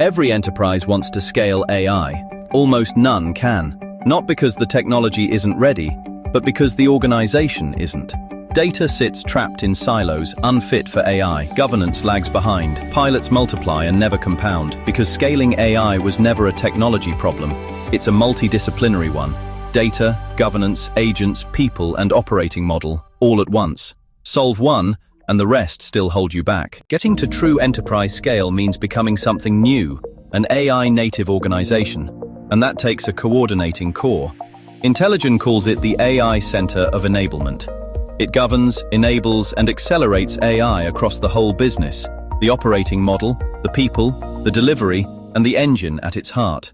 Every enterprise wants to scale AI. Almost none can. Not because the technology isn't ready, but because the organization isn't. Data sits trapped in silos, unfit for AI. Governance lags behind. Pilots multiply and never compound. Because scaling AI was never a technology problem. It's a multidisciplinary one. Data, governance, agents, people, and operating model, all at once. Solve one, and the rest still hold you back. Getting to true enterprise scale means becoming something new, an AI-native organization. And that takes a coordinating core. Intelligen calls it the AI Center of Enablement. It governs, enables, and accelerates AI across the whole business. The operating model, the people, the delivery, and the engine at its heart.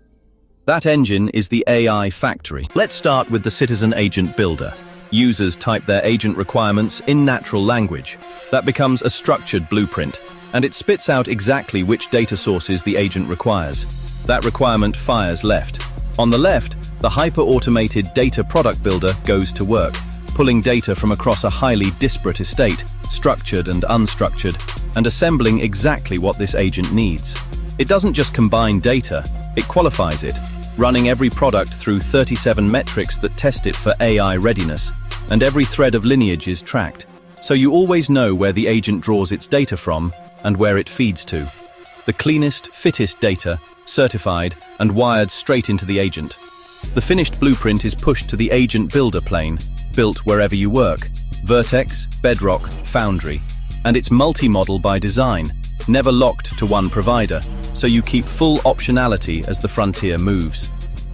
That engine is the AI factory. Let's start with the Citizen Agent Builder. Users type their agent requirements in natural language. That becomes a structured blueprint, and it spits out exactly which data sources the agent requires. That requirement fires left. On the left, the hyper-automated data product builder goes to work, pulling data from across a highly disparate estate, structured and unstructured, and assembling exactly what this agent needs. It doesn't just combine data, it qualifies it, running every product through 37 metrics that test it for AI readiness, and every thread of lineage is tracked, so you always know where the agent draws its data from and where it feeds to. The cleanest, fittest data, certified and wired straight into the agent. The finished blueprint is pushed to the agent builder plane, built wherever you work, Vertex, Bedrock, Foundry, and it's multi-model by design, never locked to one provider, so you keep full optionality as the frontier moves.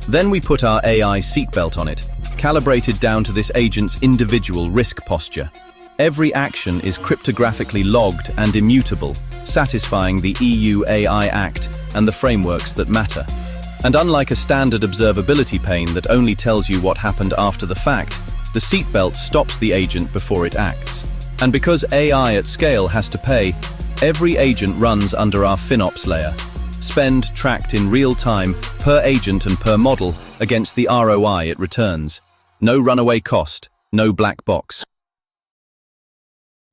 Then we put our AI seatbelt on it, calibrated down to this agent's individual risk posture. Every action is cryptographically logged and immutable, satisfying the EU AI Act and the frameworks that matter. And unlike a standard observability pane that only tells you what happened after the fact, the seatbelt stops the agent before it acts. And because AI at scale has to pay, every agent runs under our FinOps layer. Spend tracked in real time, per agent and per model, against the ROI it returns. No runaway cost, no black box.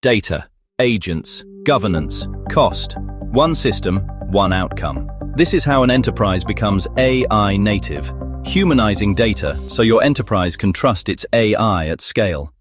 Data, agents, governance, cost. One system, one outcome. This is how an enterprise becomes AI native, humanizing data so your enterprise can trust its AI at scale.